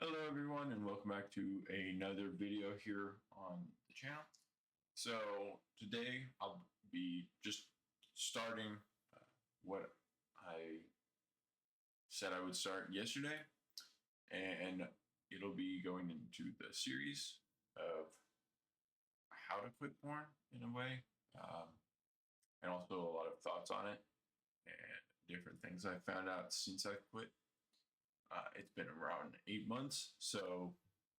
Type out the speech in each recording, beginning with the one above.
Hello everyone and welcome back to another video here on the channel. So today I'll be just starting what I said I would start yesterday, and it'll be going into the series of how to quit porn in a way, um, and also a lot of thoughts on it and different things I found out since I quit. It's been around 8 months, so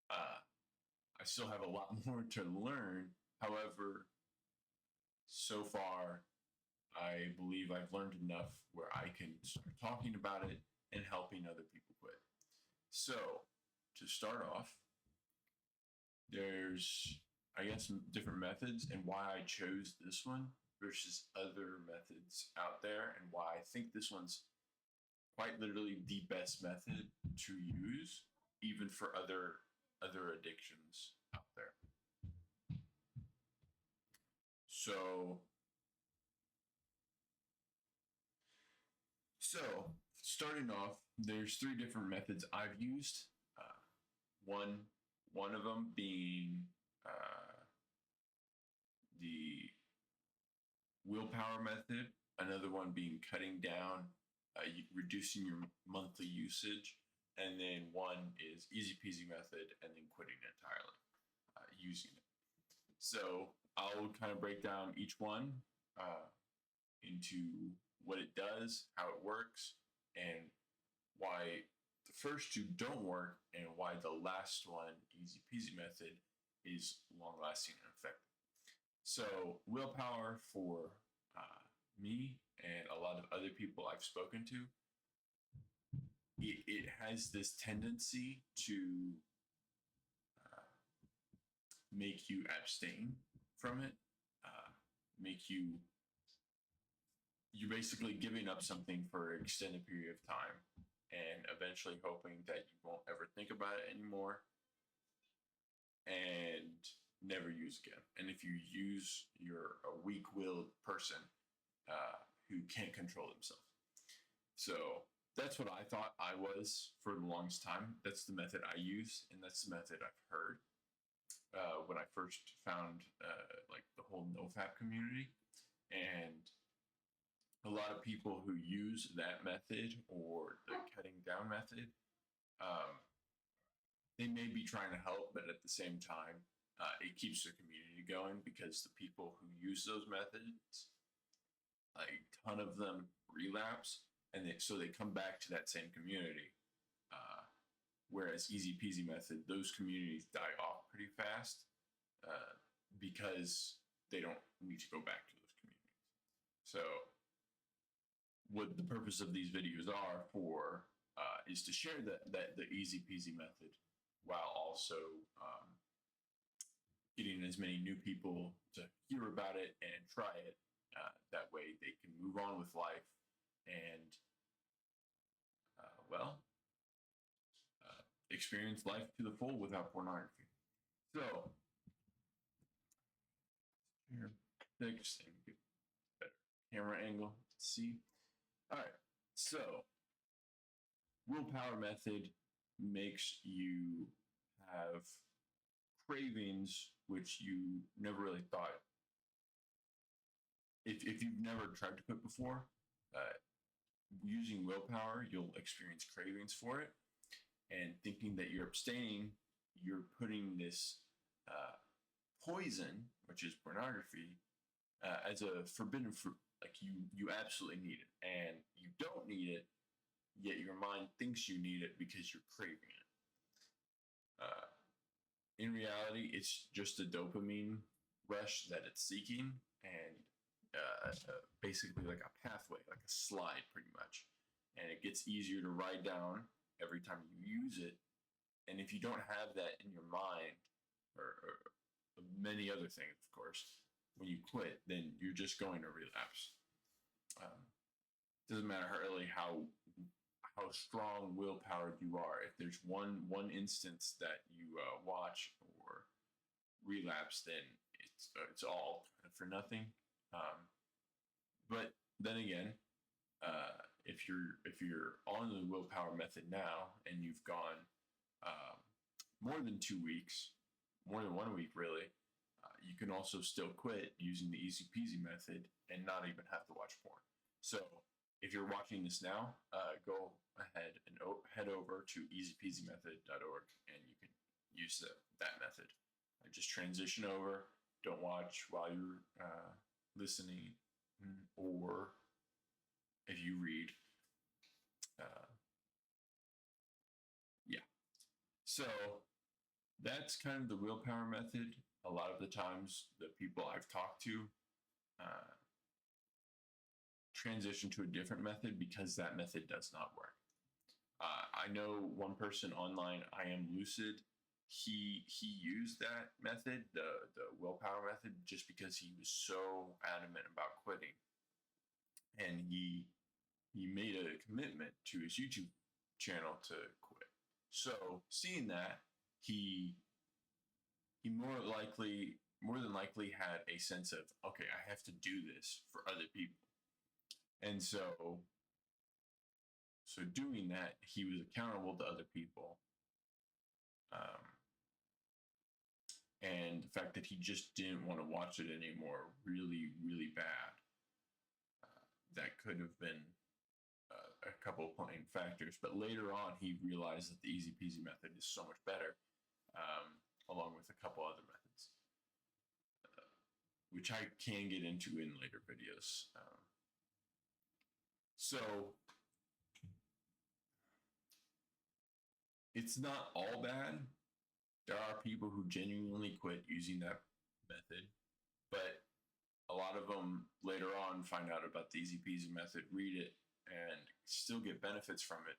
I still have a lot more to learn. However, so far, I believe I've learned enough where I can start talking about it and helping other people quit. So, to start off, there's, I guess, different methods and why I chose this one versus other methods out there, and why I think this one's quite literally the best method to use, even for other addictions out there. So, so starting off, there's three different methods I've used. Uh, one one of them being the willpower method. Another one being cutting down, reducing your monthly usage, and then one is easy peasy method, and then quitting entirely, using it. So I'll kind of break down each one into what it does, how it works, and why the first two don't work, and why the last one, easy peasy method, is long lasting and effective. So, willpower for me and a lot of other people I've spoken to, it has this tendency to make you abstain from it, make you're basically giving up something for an extended period of time and eventually hoping that you won't ever think about it anymore and never use again. And if you use, you're a weak-willed person who can't control themselves. So that's what I thought I was for the longest time. That's the method I use, and that's the method I've heard when I first found like the whole NoFap community. And a lot of people who use that method or the cutting down method, they may be trying to help, but at the same time, it keeps the community going, because the people who use those methods, a ton of them relapse, and so they come back to that same community. Whereas easy peasy method, those communities die off pretty fast because they don't need to go back to those communities. So what the purpose of these videos are for is to share the easy peasy method, while also getting as many new people to hear about it and try it. That way they can move on with life and, experience life to the full without pornography. So, here, fix and get better camera angle. Let's see. All right. So, willpower method makes you have cravings which you never really thought. If you've never tried to quit before, using willpower, you'll experience cravings for it, and thinking that you're abstaining, you're putting this poison, which is pornography, as a forbidden fruit. Like you absolutely need it, and you don't need it, yet your mind thinks you need it because you're craving it. In reality, it's just a dopamine rush that it's seeking, and basically like a pathway, like a slide, pretty much. And it gets easier to ride down every time you use it. And if you don't have that in your mind, or many other things, of course, when you quit, then you're just going to relapse. Doesn't matter really how strong willpower you are. If there's one instance that you watch or relapse, then it's all for nothing. But then again, if you're on the willpower method now and you've gone more than 2 weeks, more than 1 week really, you can also still quit using the easy peasy method and not even have to watch porn. So if you're watching this now, go ahead and head over to easypeasymethod.org and you can use that method. Just transition over. Don't watch while you're listening, or if you read. Yeah. So that's kind of the willpower method. A lot of the times, the people I've talked to transition to a different method because that method does not work. I know one person online, I Am Lucid. He used that method, the willpower method, just because he was so adamant about quitting, and he made a commitment to his YouTube channel to quit. So seeing that, he more than likely had a sense of, okay, I have to do this for other people. And so doing that, he was accountable to other people. And the fact that he just didn't want to watch it anymore, really, really bad. That could have been a couple of playing factors. But later on, he realized that the easy peasy method is so much better, along with a couple other methods, which I can get into in later videos. So it's not all bad. There are people who genuinely quit using that method, but a lot of them later on find out about the easy peasy method, read it, and still get benefits from it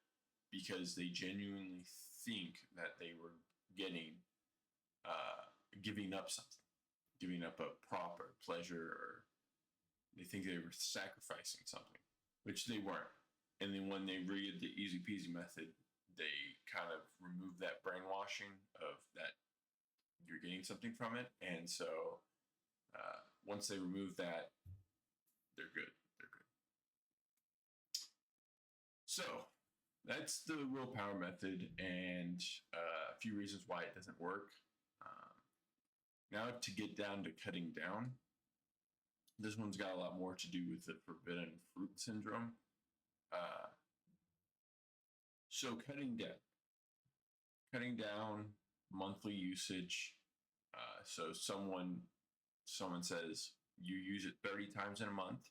because they genuinely think that they were giving up something, giving up a proper pleasure, or they think they were sacrificing something, which they weren't. And then when they read the easy peasy method, they kind of remove that brainwashing of that you're getting something from it. And so once they remove that, they're good. They're good. So that's the willpower method, and a few reasons why it doesn't work. Now to get down to cutting down, this one's got a lot more to do with the forbidden fruit syndrome. So cutting down monthly usage. So someone says you use it 30 times in a month.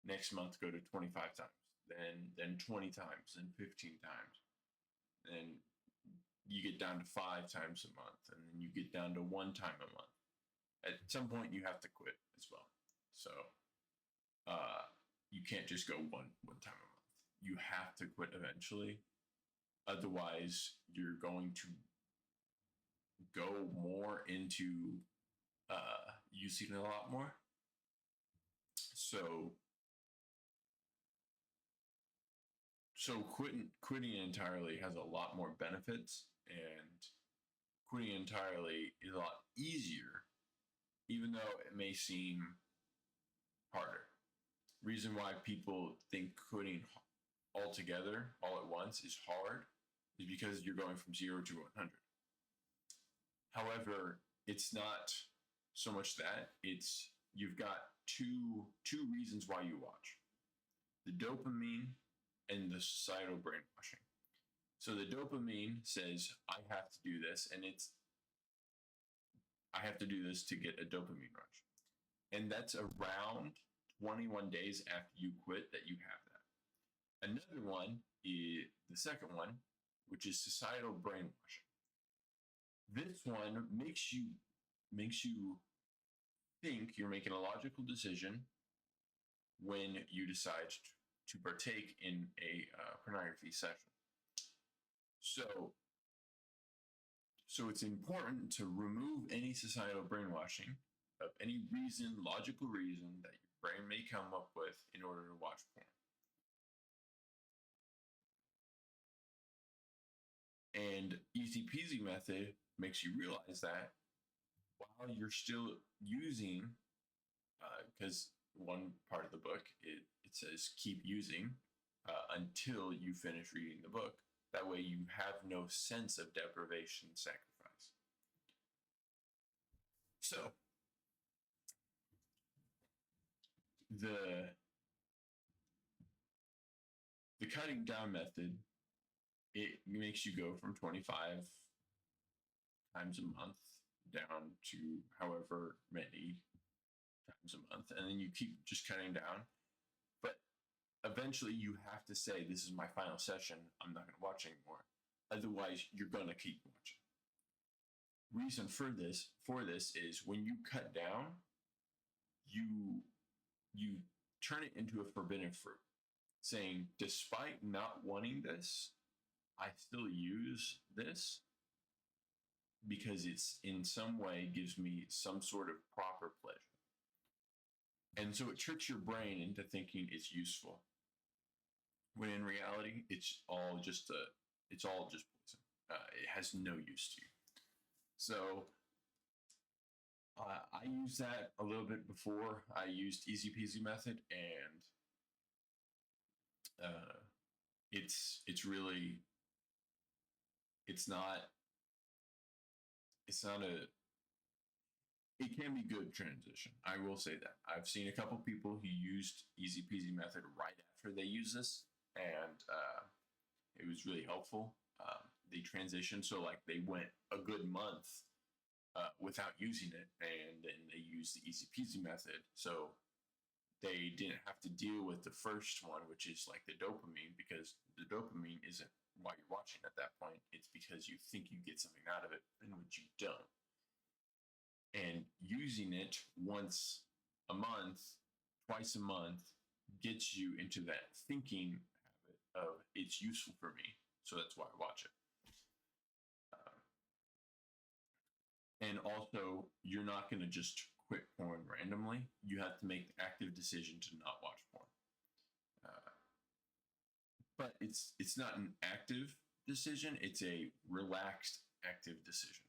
Next month, go to 25 times. Then 20 times. Then 15 times. Then you get down to 5 times a month, and then you get down to 1 time a month. At some point, you have to quit as well. So you can't just go one time a month. You have to quit eventually. Otherwise, you're going to go more into using it a lot more. So quitting entirely has a lot more benefits, and quitting entirely is a lot easier, even though it may seem harder. Reason why people think quitting altogether, all at once, is hard is because you're going from 0 to 100. However, it's not so much that, it's you've got two reasons why you watch: the dopamine and the societal brainwashing. So the dopamine says, I have to do this, and I have to do this to get a dopamine rush. And that's around 21 days after you quit that you have that. Another one is the second one, which is societal brainwashing. This one makes you think you're making a logical decision when you decide to partake in a pornography session. So it's important to remove any societal brainwashing of any reason, logical reason that your brain may come up with in order to watch porn. And easy peasy method makes you realize that while you're still using, because one part of the book, it says keep using until you finish reading the book. That way you have no sense of deprivation sacrifice. So the cutting down method, it makes you go from 25 times a month down to however many times a month, and then you keep just cutting down. But eventually you have to say, this is my final session, I'm not going to watch anymore. Otherwise you're going to keep watching. Reason for this is when you cut down, you turn it into a forbidden fruit, saying, despite not wanting this, I still use this because it's in some way gives me some sort of proper pleasure. And so it tricks your brain into thinking it's useful, when in reality it's all just poison. It has no use to you. So I used that a little bit before. I used Easy Peasy method, and it's really it's not a it can be good transition. I will say that. I've seen a couple people who used Easy Peasy method right after they use this, and it was really helpful. They transitioned, so like they went a good month without using it, and then they used the Easy Peasy method. So they didn't have to deal with the first one, which is like the dopamine, because the dopamine isn't why you're watching at that point. It's because you think you get something out of it, in which you don't. And using it once a month, twice a month, gets you into that thinking habit of it's useful for me, so that's why I watch it. And also, you're not going to just quit porn randomly. You have to make the active decision to not watch porn. But it's not an active decision. It's a relaxed active decision.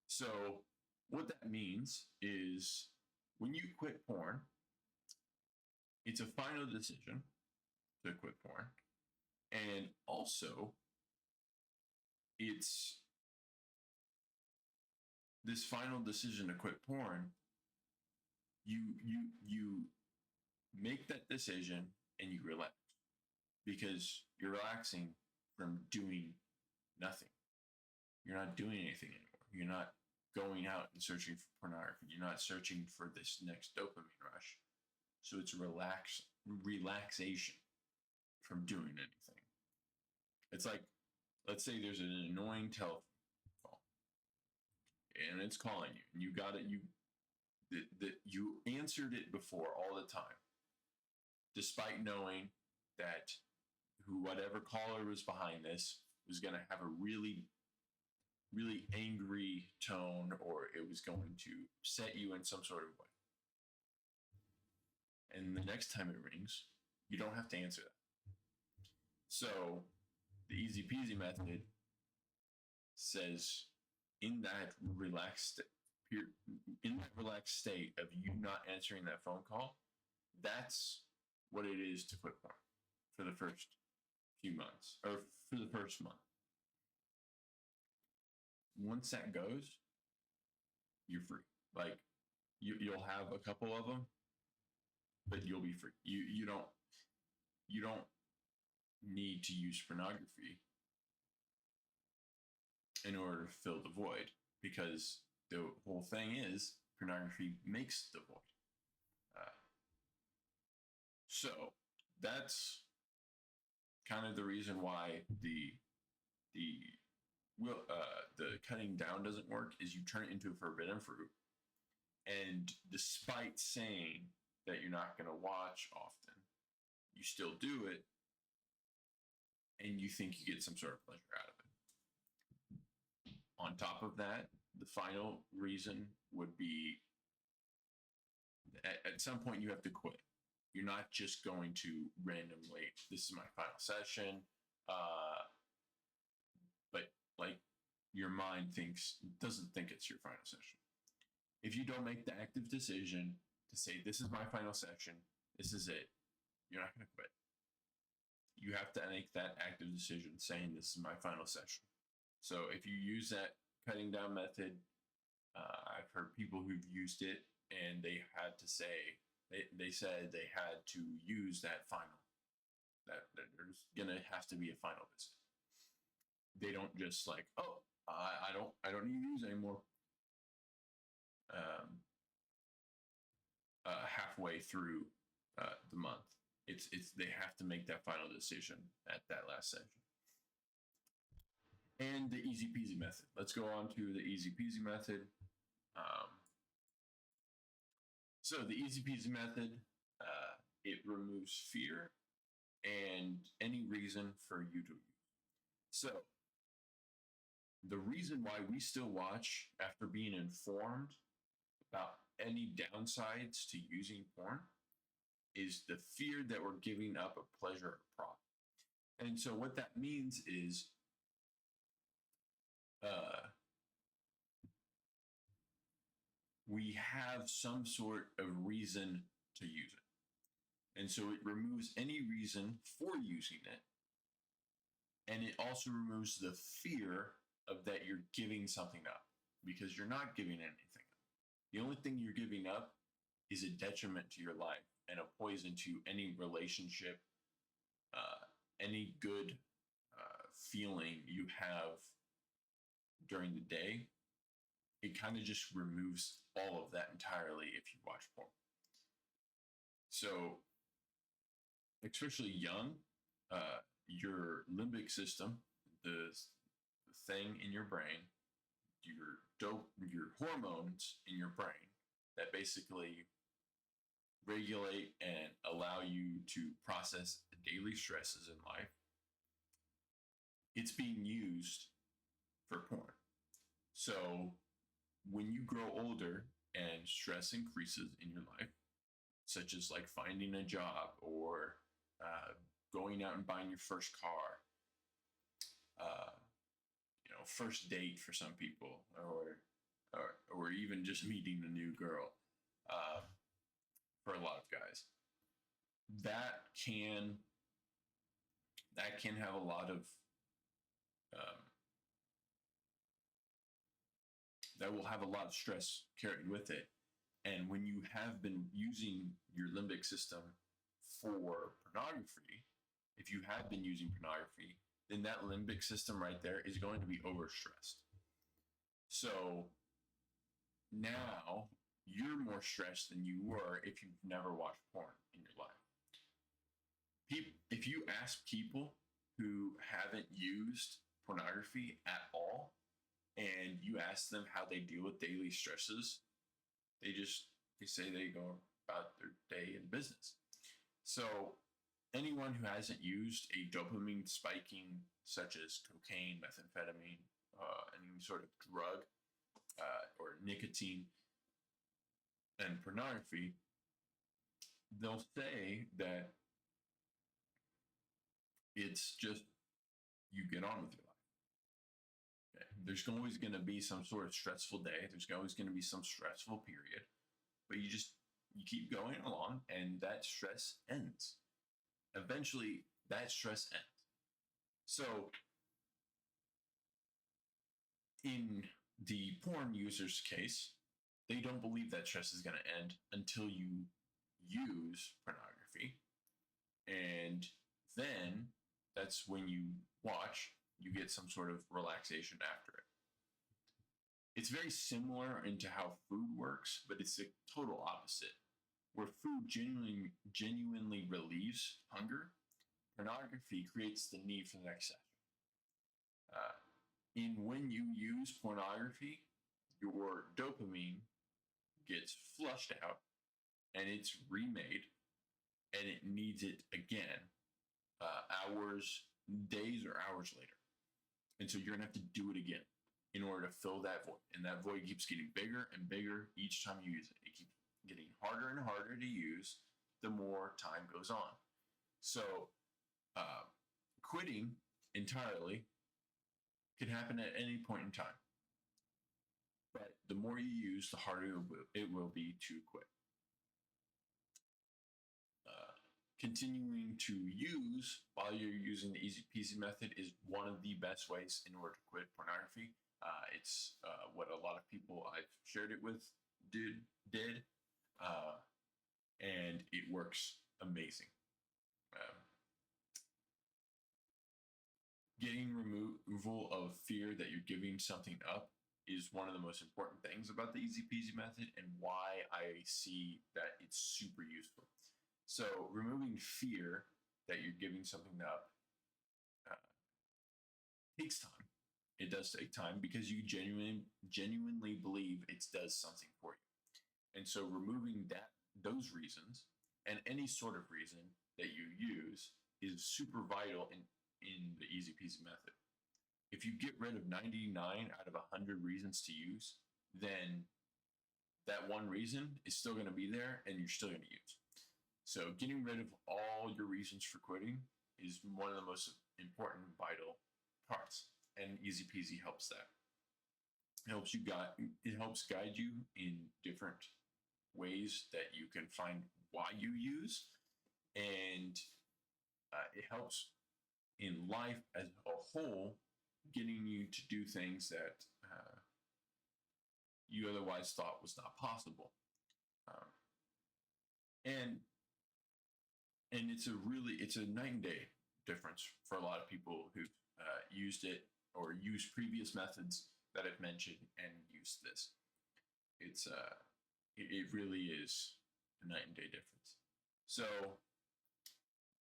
So what that means is when you quit porn, it's a final decision to quit porn. And also, it's this final decision to quit porn. You make that decision and you relax, because you're relaxing from doing nothing. You're not doing anything anymore. You're not going out and searching for pornography. You're not searching for this next dopamine rush. So it's relaxation from doing anything. It's like, let's say there's an annoying telephone call, and it's calling you, and you got it. You answered it before all the time, despite knowing that whatever caller was behind this was going to have a really, really angry tone, or it was going to upset you in some sort of way. And the next time it rings, you don't have to answer that. So the Easy Peasy method says, in that relaxed state of you not answering that phone call, that's what it is to quit porn for the first few months, or for the first month. Once that goes, you're free. Like you'll have a couple of them, but you'll be free. You don't need to use pornography in order to fill the void, because the whole thing is pornography makes the void. So that's kind of the reason why the cutting down doesn't work, is you turn it into a forbidden fruit. And despite saying that you're not going to watch often, you still do it, and you think you get some sort of pleasure out of it. On top of that, the final reason would be at some point you have to quit. You're not just going to randomly, this is my final session, but like your mind doesn't think it's your final session. If you don't make the active decision to say, this is my final session, this is it, you're not going to quit. You have to make that active decision saying, this is my final session. So if you use that cutting down method, I've heard people who've used it and they had to say, they said they had to use that final, that there's gonna have to be a final visit. They don't just like, oh, I don't need to use anymore. Um, Halfway through the month, it's they have to make that final decision at that last session. And the easy peasy method. Let's go on to the easy peasy method. So the easy peasy method, it removes fear and any reason for you to use. So the reason why we still watch after being informed about any downsides to using porn is the fear that we're giving up a pleasure or profit. And so what that means is we have some sort of reason to use it. And so it removes any reason for using it. And it also removes the fear of that you're giving something up, because you're not giving anything up. The only thing you're giving up is a detriment to your life and a poison to any relationship, any good feeling you have during the day. It kind of just removes all of that entirely if you watch porn. So, especially young, your limbic system, the thing in your brain, your hormones in your brain that basically regulate and allow you to process the daily stresses in life, it's being used for porn. So when you grow older and stress increases in your life, such as like finding a job or going out and buying your first car, first date for some people, or even just meeting a new girl, for a lot of guys, that can have a lot of that will have a lot of stress carried with it. And when you have been using your limbic system for pornography, if you have been using pornography, then that limbic system right there is going to be overstressed. So now you're more stressed than you were if you've never watched porn in your life. If you ask people who haven't used pornography at all, and you ask them how they deal with daily stresses, they say they go about their day in business. So anyone who hasn't used a dopamine spiking, such as cocaine, methamphetamine, any sort of drug, or nicotine and pornography, they'll say that it's just you get on with your life. Okay. There's always going to be some sort of stressful day. There's always going to be some stressful period, but you keep going along, and that stress ends. Eventually, that stress ends. So, in the porn user's case, they don't believe that stress is going to end until you use pornography. And then that's when you watch, you get some sort of relaxation after it. It's very similar into how food works, but it's the total opposite. Where food genuinely relieves hunger, pornography creates the need for the next session. When you use pornography, your dopamine gets flushed out and it's remade, and it needs it again days or hours later. And so you're going to have to do it again in order to fill that void. And that void keeps getting bigger and bigger each time you use it. It keeps getting harder and harder to use the more time goes on. So quitting entirely can happen at any point in time. But the more you use, the harder it will be to quit. Continuing to use while you're using the easy peasy method is one of the best ways in order to quit pornography. It's what a lot of people I've shared it with did, uh, and it works amazing. Um, Getting removal of fear that you're giving something up is one of the most important things about the easy peasy method, and why I see that it's super useful. So removing fear that you're giving something up uh, takes time. It does take time because you genuinely believe it does something for you. And so removing those reasons and any sort of reason that you use is super vital in the easy peasy method. If you get rid of 99 out of 100 reasons to use, then that one reason is still going to be there and you're still going to use. So getting rid of all your reasons for quitting is one of the most important, vital parts, and easy peasy helps that. It helps guide you in different ways that you can find why you use, and it helps in life as a whole, getting you to do things that you otherwise thought was not possible. And it's a night and day difference for a lot of people who've used it or used previous methods that I've mentioned and used this. It really is a night and day difference. So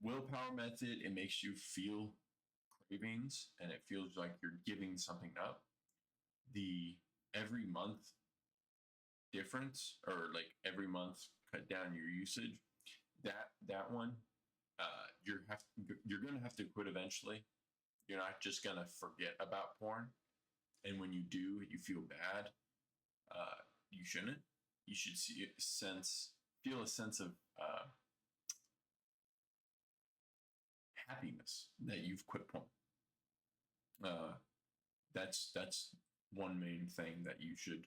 willpower method, it makes you feel cravings and it feels like you're giving something up. The every month difference, or like every month cut down your usage, that one, you're gonna have to quit eventually. You're not just gonna forget about porn, and when you do, you feel bad. You shouldn't. You should feel a sense of happiness that you've quit porn. That's one main thing that you should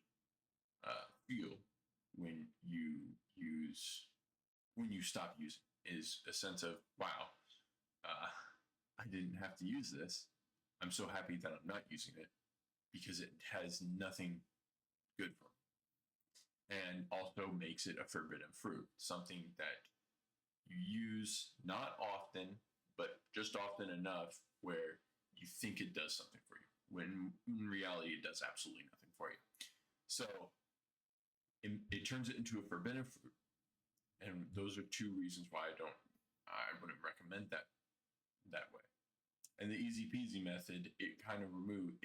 feel when you stop using, is a sense of, wow, I didn't have to use this. I'm so happy that I'm not using it because it has nothing good for me, and also makes it a forbidden fruit, something that you use not often, but just often enough where you think it does something for you, when in reality it does absolutely nothing for you. So it turns it into a forbidden fruit, and those are two reasons why I wouldn't recommend that way. And the easy peasy method, it kind of removes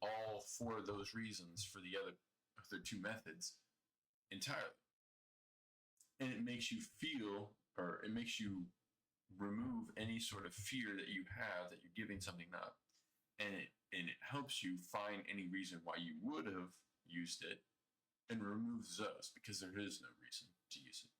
all four of those reasons for the other two methods entirely, and it makes you feel, or it makes you remove any sort of fear that you have that you're giving something up, and it helps you find any reason why you would have used it, and removes those because there is no reason to use it.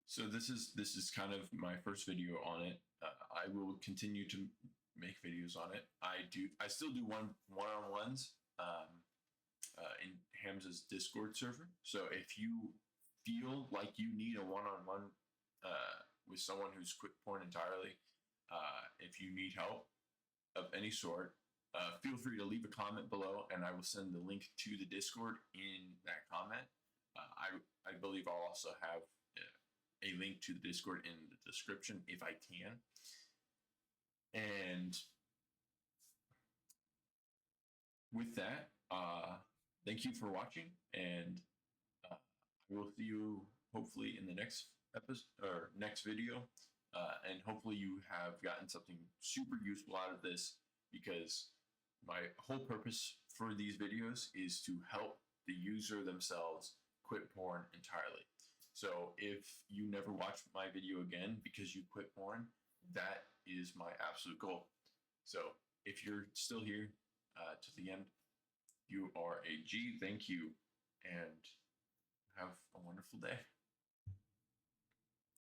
So this is kind of my first video on it. I will continue to make videos on it. I still do one-on-ones in Hamza's Discord server. So if you feel like you need a one-on-one with someone who's quit porn entirely, if you need help of any sort, feel free to leave a comment below, and I will send the link to the Discord in that comment. I believe I'll also have a link to the Discord in the description if I can. And with that, thank you for watching, and I will see you hopefully in the next episode or next video. And hopefully you have gotten something super useful out of this, because my whole purpose for these videos is to help the user themselves quit porn entirely. So if you never watch my video again because you quit porn, that is my absolute goal. So if you're still here to the end, you are a G. Thank you, and have a wonderful day.